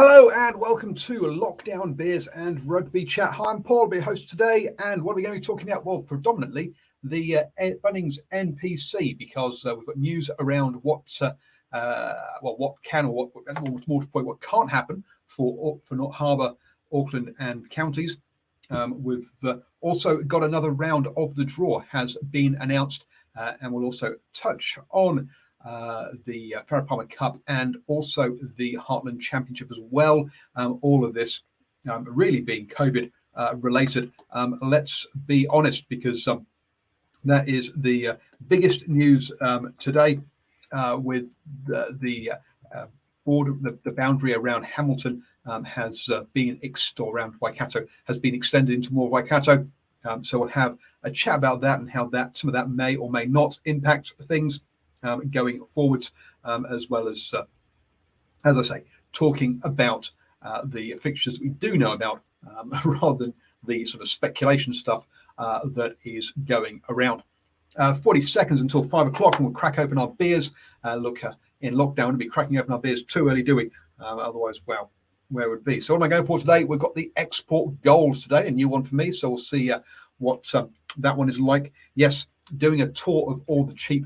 Hello and welcome to Lockdown Beers and Rugby Chat. Hi, I'm Paul, I'll be your host today, and what are we going to be talking about? Well, predominantly the Bunnings NPC, because we've got news around what can or what more to point, what can't happen for North Harbour, Auckland and counties. We've also got another round of the draw has been announced, and we'll also touch on the Farah Palmer Cup and also the Heartland Championship as well. All of this really being COVID related. Let's be honest, because that is the biggest news today, with the border, the boundary around Hamilton has been around Waikato has been extended into more Waikato. So we'll have a chat about that and how that some of that may or may not impact things going forwards, as well as I say, talking about the fixtures we do know about, rather than the sort of speculation stuff that is going around. 40 seconds until 5 o'clock, and we'll crack open our beers. In lockdown, we'll be cracking open our beers too early, do we? Otherwise, well, where would it be? So what am I going for today? We've got the export goals today, a new one for me. So we'll see what that one is like. Yes, doing a tour of all the cheap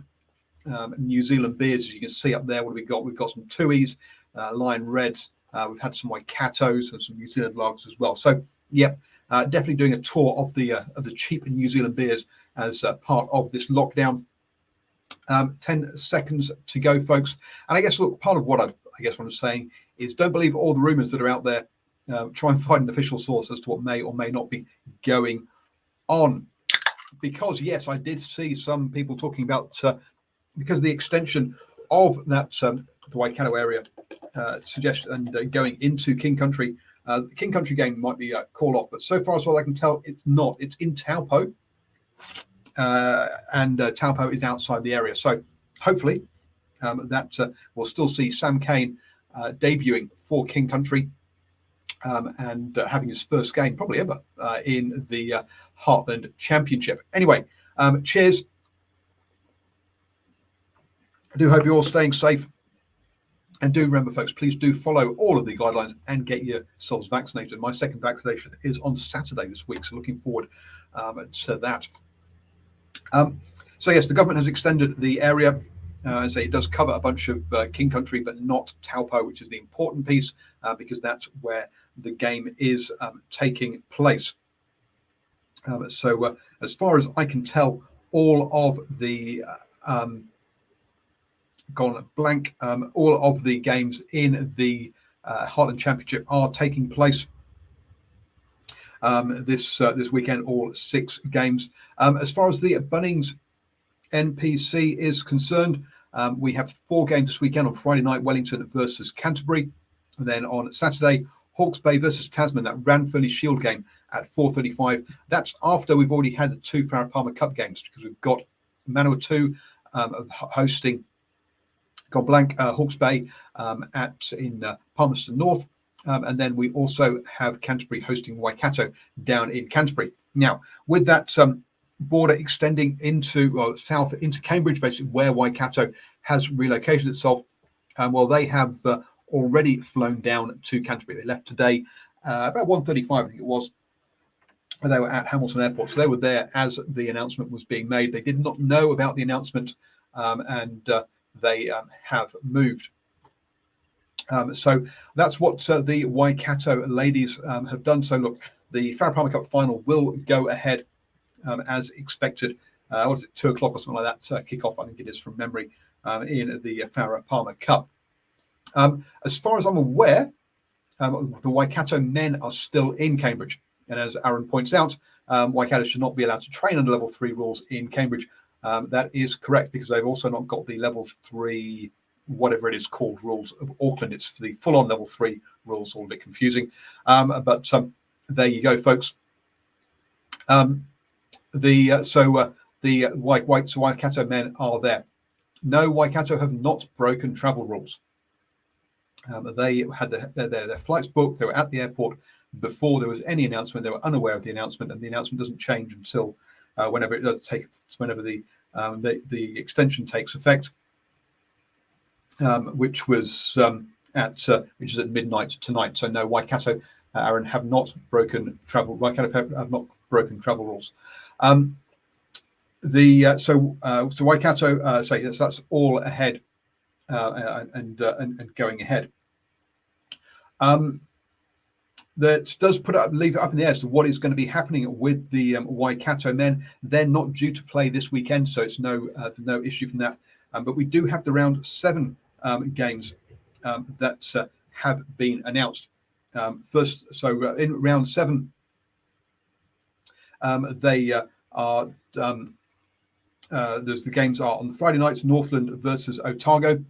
New Zealand beers, as you can see up there. What have we got? We've got some Tuis, Lion Reds. We've had some Waikatos and some New Zealand lagers as well. So, yep, definitely doing a tour of the cheap New Zealand beers as part of this lockdown. 10 seconds to go, folks. And I guess, look, part of what what I'm saying is don't believe all the rumours that are out there. Try and find an official source as to what may or may not be going on. Because, yes, I did see some people talking about because the extension of that the Waikato area suggests and going into King Country, the King Country game might be called off, but so far as well I can tell, it's not. It's in Taupo, and Taupo is outside the area. So hopefully that we'll still see Sam Cane debuting for King Country, and having his first game probably ever in the Heartland Championship. Anyway, cheers. I do hope you're all staying safe. And do remember, folks, please do follow all of the guidelines and get yourselves vaccinated. My second vaccination is on Saturday this week, so looking forward to that. So, yes, the government has extended the area. So it does cover a bunch of King Country, but not Taupo, which is the important piece, because that's where the game is taking place. So as far as I can tell, all of the gone blank. All of the games in the Heartland Championship are taking place this weekend. All 6 games. As far as the Bunnings NPC is concerned, we have 4 games this weekend. On Friday night, Wellington versus Canterbury, and then on Saturday, Hawke's Bay versus Tasman. That Ranfurly Shield game at 4:35. That's after we've already had the 2 Farah Palmer Cup games, because we've got Manawatu hosting Hawke's Bay in Palmerston North, and then we also have Canterbury hosting Waikato down in Canterbury. Now, with that border extending into south into Cambridge, basically where Waikato has relocated itself, well, they have already flown down to Canterbury. They left today about 1:35, I think it was. They were at Hamilton Airport, so they were there as the announcement was being made. They did not know about the announcement, and they have moved. So that's what the Waikato ladies have done. So look, the Farah Palmer Cup final will go ahead as expected. What is it, 2 o'clock or something like that? Kick-off, I think it is from memory, in the Farah Palmer Cup. As far as I'm aware, the Waikato men are still in Cambridge. And as Aaron points out, Waikato should not be allowed to train under level 3 rules in Cambridge. That is correct, because they've also not got the level 3, whatever it is called, rules of Auckland. It's the full-on level 3 rules, all a bit confusing. But there you go, folks. The Waikato men are there. No, Waikato have not broken travel rules. They had their flights booked. They were at the airport before there was any announcement. They were unaware of the announcement, and the announcement doesn't change until whenever it does whenever the extension takes effect, which was which is at midnight tonight. So no, Waikato, Aaron, have not broken travel. Waikato have not broken travel rules. So Waikato say yes, that's all ahead and going ahead. That does leave it up in the air as to what is going to be happening with the Waikato men. They're not due to play this weekend, so it's no issue from that. But we do have the round 7 games that have been announced. First, so in round 7, they are. The games are on the Friday nights: Northland versus Otago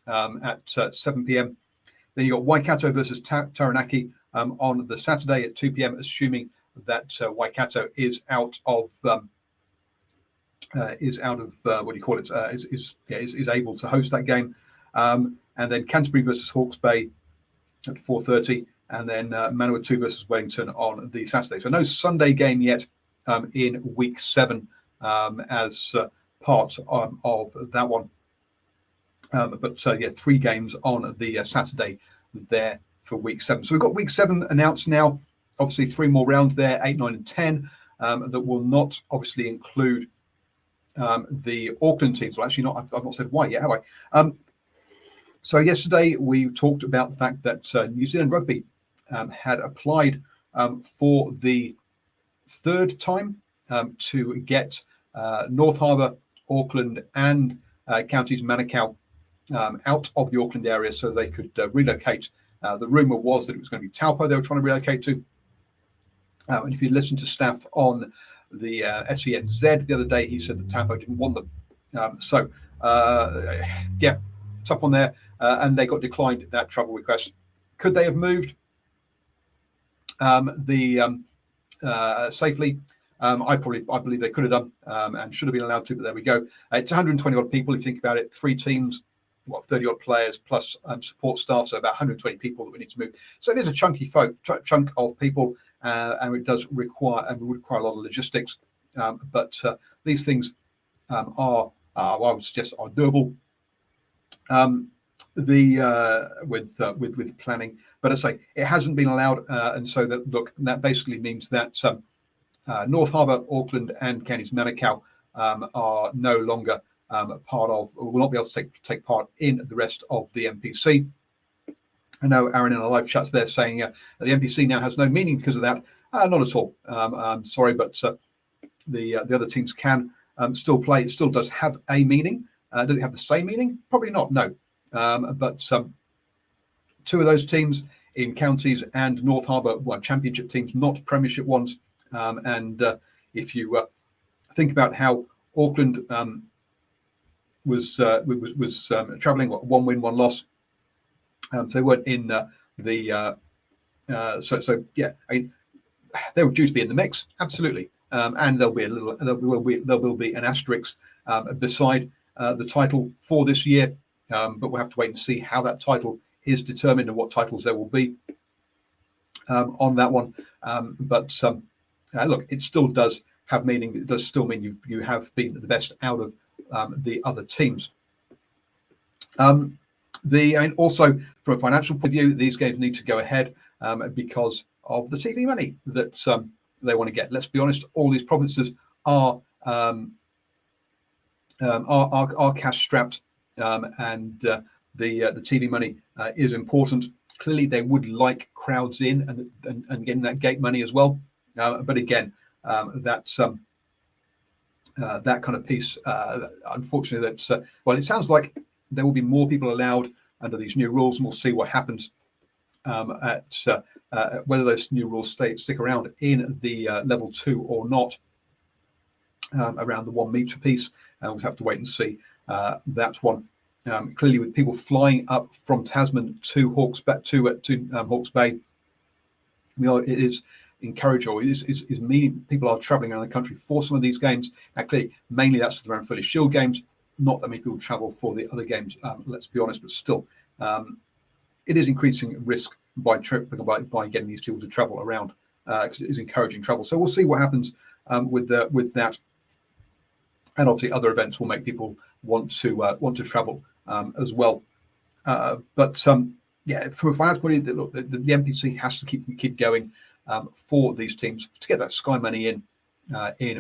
at 7 p.m. Then you got Waikato versus Taranaki on the Saturday at 2 p.m. Assuming that Waikato is out of what do you call it? Is able to host that game. And then Canterbury versus Hawke's Bay at 4:30, and then Manawatu versus Wellington on the Saturday. So no Sunday game yet in week 7 as part of that one. But 3 games on the Saturday there for week 7. So we've got week 7 announced now. Obviously 3 more rounds there, 8, 9, and 10, that will not obviously include the Auckland teams. Well, actually not. I've not said why yet, have I? So yesterday we talked about the fact that New Zealand Rugby had applied for the 3rd time to get North Harbour, Auckland, and counties Manukau out of the Auckland area so they could relocate. The rumour was that it was going to be Taupo they were trying to relocate to. And if you listen to staff on the SENZ the other day, he said that Taupo didn't want them. Tough one there. And they got declined that travel request. Could they have moved safely? I believe they could have done and should have been allowed to, but there we go. It's 120 odd people if you think about it. 3 teams, 30 odd players plus support staff, so about 120 people that we need to move. So it is a chunk of people, and it does require would require a lot of logistics. But these things I would suggest are doable. With planning, but as I say, it hasn't been allowed, and so that basically means that North Harbour, Auckland, and counties Manukau are no longer part of, or will not be able to take part in the rest of the NPC. I know Aaron in our live chats there saying that the NPC now has no meaning because of that. Not at all. I'm sorry, but the other teams can still play. It still does have a meaning. Does it have the same meaning? Probably not. No. But 2 of those teams in counties and North Harbour were championship teams, not premiership ones. And if you think about how Auckland was travelling, 1 win, 1 loss. So they weren't in the. I mean, they were due to be in the mix, absolutely. And there will be an asterisk beside the title for this year. But we'll have to wait and see how that title is determined and what titles there will be on that one. Look, it still does have meaning. It does still mean you have been the best out of the other teams. And also from a financial point of view, these games need to go ahead because of the TV money that they want to get. Let's be honest, all these provinces are cash strapped, and the TV money is important. Clearly, they would like crowds in and getting that gate money as well. But again, that's that kind of piece. Unfortunately, it sounds like there will be more people allowed under these new rules, and we'll see what happens whether those new rules stick around in the level 2 or not. Around the 1 metre piece, we'll have to wait and see that one. Clearly, with people flying up from Tasman to Hawke's Bay, it is encouraging, or is meaning people are travelling around the country for some of these games. Now, clearly, mainly that's the Round Fully Shield games. Not that many people travel for the other games. Let's be honest, but still, it is increasing risk by getting these people to travel around because it is encouraging travel. So we'll see what happens with that. And obviously, other events will make people want to travel as well. But yeah, from a finance point of view, look, the NPC has to keep going for these teams to get that Sky money in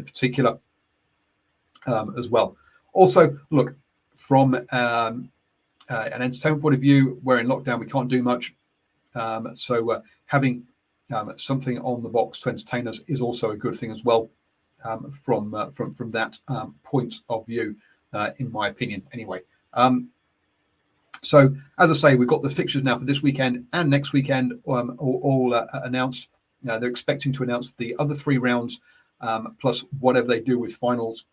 particular as well. Also, look, from an entertainment point of view, we're in lockdown, we can't do much. So having something on the box to entertain us is also a good thing as well. From that point of view, in my opinion, anyway. So, as I say, we've got the fixtures now for this weekend and next weekend all announced. They're expecting to announce the other 3 rounds, plus whatever they do with finals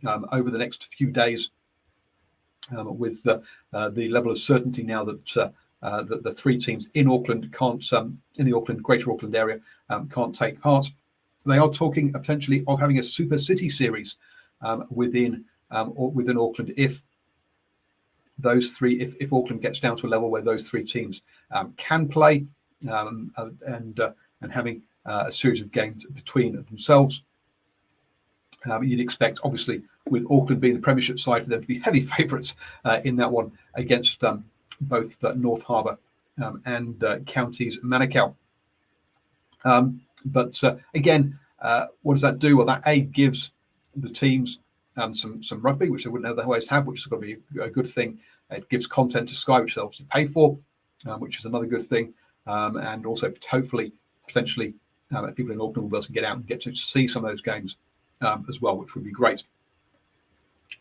over the next few days, with the level of certainty now that the 3 teams in Auckland can't, in the Greater Auckland area, can't take part. They are talking potentially of having a Super City series within Auckland if those 3, if Auckland gets down to a level where those 3 teams can play, and having a series of games between themselves. You'd expect, obviously, with Auckland being the Premiership side, for them to be heavy favourites in that one against both North Harbour and Counties Manukau. But again, what does that do? Well, that gives the teams some rugby, which they wouldn't otherwise have, which is going to be a good thing. It gives content to Sky, which they obviously pay for, which is another good thing. And also, hopefully, potentially, people in Auckland will be able to get out and get to see some of those games as well, which would be great.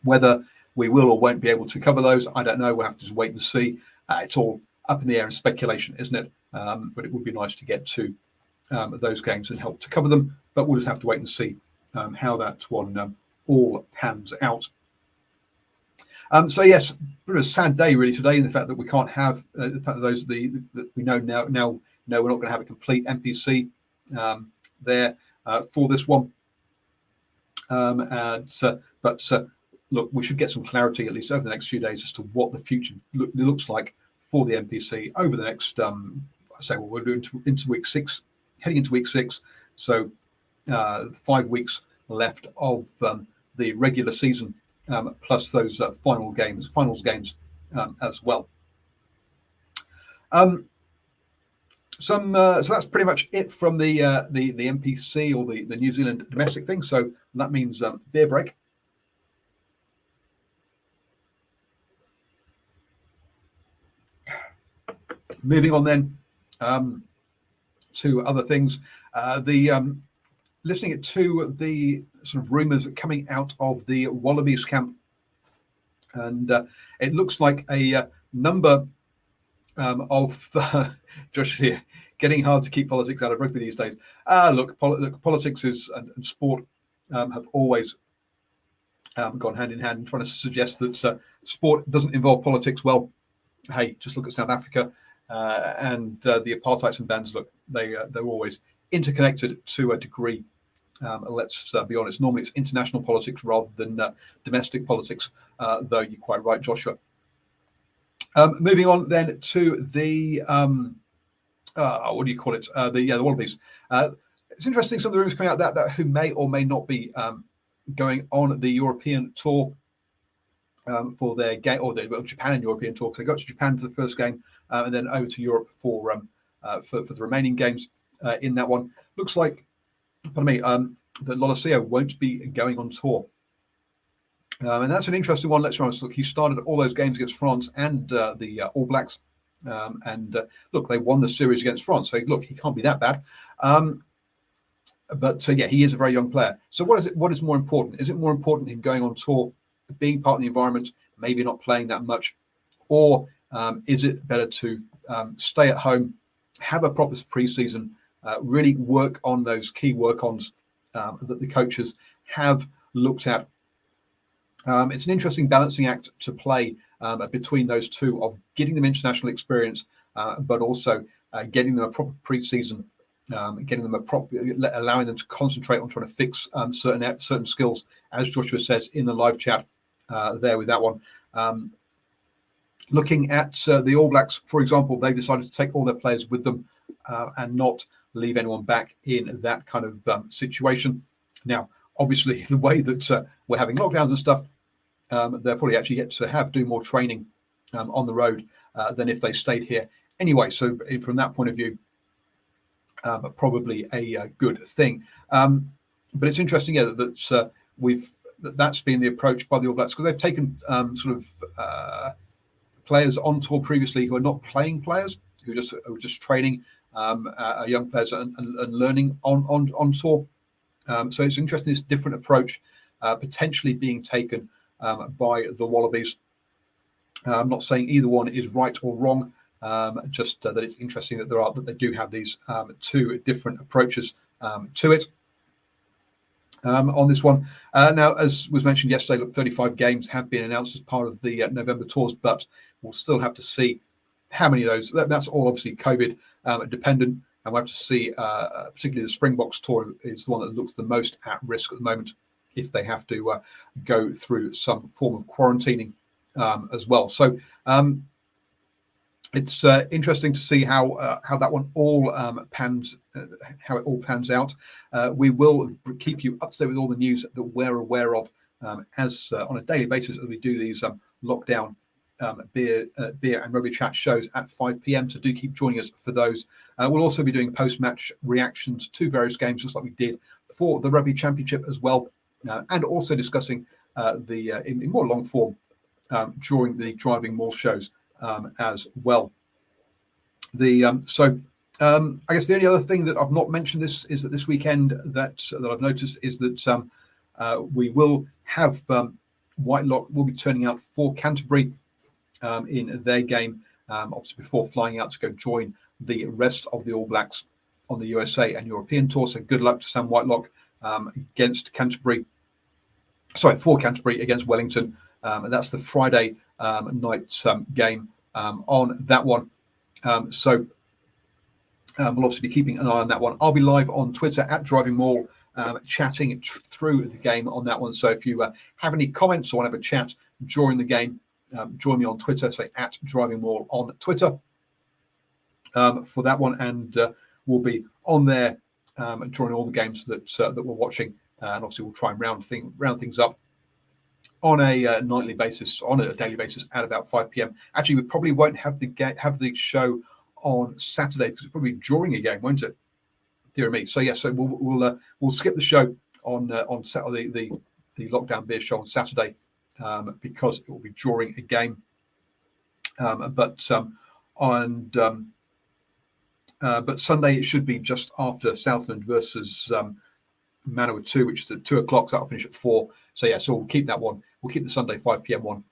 Whether we will or won't be able to cover those, I don't know. We'll have to just wait and see. It's all up in the air and speculation, isn't it? But it would be nice to get to those games and help to cover them. But we'll just have to wait and see how that one all pans out. So yes, bit of a sad day really today in the fact that we can't have the fact that those that we know now we're not going to have a complete NPC there for this one. But look, we should get some clarity at least over the next few days as to what the future looks like for the NPC over the next. I say we're doing into week 6, heading into week 6. So 5 weeks left of the regular season, plus those finals games as well. So that's pretty much it from the NPC or the New Zealand domestic thing. So that means beer break. Moving on then to other things. Listening to the sort of rumours coming out of the Wallabies camp, and it looks like a number of Josh here, getting hard to keep politics out of rugby these days. Look, politics is and sport have always gone hand in hand. And trying to suggest that sport doesn't involve politics, well, hey, just look at South Africa and the apartheid and bans. Look, they're always interconnected to a degree. Let's be honest. Normally, it's international politics rather than domestic politics. Though you're quite right, Joshua. Moving on then to the what do you call it? The Wallabies. It's interesting. Some of the rumours coming out that who may or may not be going on the European tour for their game, or the Japan and European tour. So they got to Japan for the first game and then over to Europe for the remaining games in that one. Looks like, pardon me, that Lolosio won't be going on tour. And that's an interesting one. Let's be honest. Look, he started all those games against France and the All Blacks. Look, they won the series against France. So, look, he can't be that bad. But yeah, he is a very young player. So what is more important? Is it more important him going on tour, being part of the environment, maybe not playing that much? Or is it better to stay at home, have a proper pre-season, really work on those key work-ons that the coaches have looked at? It's an interesting balancing act to play between those two, of getting them international experience, but also getting them a proper pre-season, getting them allowing them to concentrate on trying to fix certain skills, as Joshua says in the live chat there with that one. Looking at the All Blacks, for example, they decided to take all their players with them and not leave anyone back in that kind of situation. Now, obviously, the way that we're having lockdowns and stuff, they'll probably actually get to do more training on the road than if they stayed here anyway, so from that point of view, probably a good thing. But it's interesting, yeah, that's been the approach by the All Blacks, because they've taken players on tour previously who are not playing players, who are just training young players and learning on tour. So it's interesting, this different approach potentially being taken by the Wallabies. I'm not saying either one is right or wrong, just that it's interesting that they do have these two different approaches to it. On this one. Now, as was mentioned yesterday, look, 35 games have been announced as part of the November tours, but we'll still have to see how many of those. That's all obviously COVID dependent, and we'll have to see, particularly the Springboks tour is the one that looks the most at risk at the moment, if they have to go through some form of quarantining as well. So it's interesting to see how that one all pans out. We will keep you up to date with all the news that we're aware of as on a daily basis as we do these lockdown beer and rugby chat shows at 5 p.m. So do keep joining us for those. We'll also be doing post-match reactions to various games, just like we did for the Rugby Championship as well, and also discussing in more long form during the Driving Maul shows as well. I guess the only other thing that I've not mentioned is that this weekend that I've noticed is that we will have Whitelock will be turning out for Canterbury in their game, obviously before flying out to go join the rest of the All Blacks on the USA and European tour. So good luck to Sam Whitelock against Canterbury. Sorry, for Canterbury against Wellington. And that's the Friday night game on that one. So we'll also be keeping an eye on that one. I'll be live on Twitter at Driving Maul, chatting through the game on that one. So if you have any comments or want to have a chat during the game, join me on Twitter, say at Driving Maul on Twitter for that one, and we'll be on there during all the games that we're watching, and obviously we'll try and round things up on a nightly basis, on a daily basis at about 5 p.m. Actually, we probably won't have the show on Saturday because it's probably during a game, won't it? Dear me. So yes, so we'll skip the show on Saturday, the lockdown beer show on Saturday because it will be during a game. But Sunday it should be just after Southland versus Manawatu, which is at 2 o'clock. So that'll finish at 4. So yeah, so we'll keep that one. We'll keep the Sunday 5 p.m. one.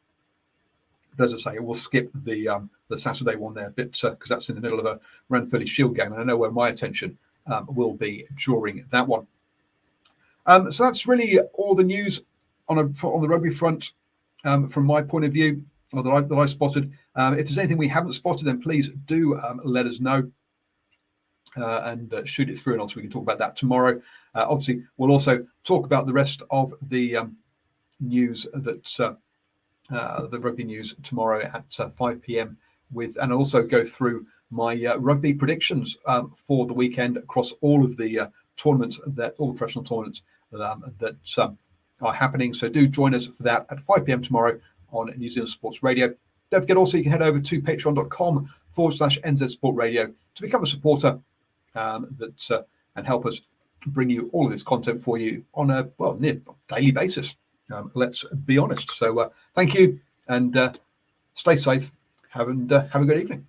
But as I say, we'll skip the Saturday one there a bit because that's in the middle of a Ranfurly Shield game, and I know where my attention will be during that one. So that's really all the news on the rugby front from my point of view, or that I spotted. If there's anything we haven't spotted, then please do let us know and shoot it through, and also we can talk about that tomorrow. Obviously, we'll also talk about the rest of the news that the rugby news tomorrow at 5 p.m. and also go through my rugby predictions for the weekend across all of the tournaments, all the professional tournaments that are happening. So do join us for that at 5 p.m. tomorrow on New Zealand Sports Radio. Don't forget also you can head over to patreon.com/NZ Sport Radio to become a supporter and help us bring you all of this content for you on a near daily basis. Let's be honest. So thank you and stay safe. Have a good evening.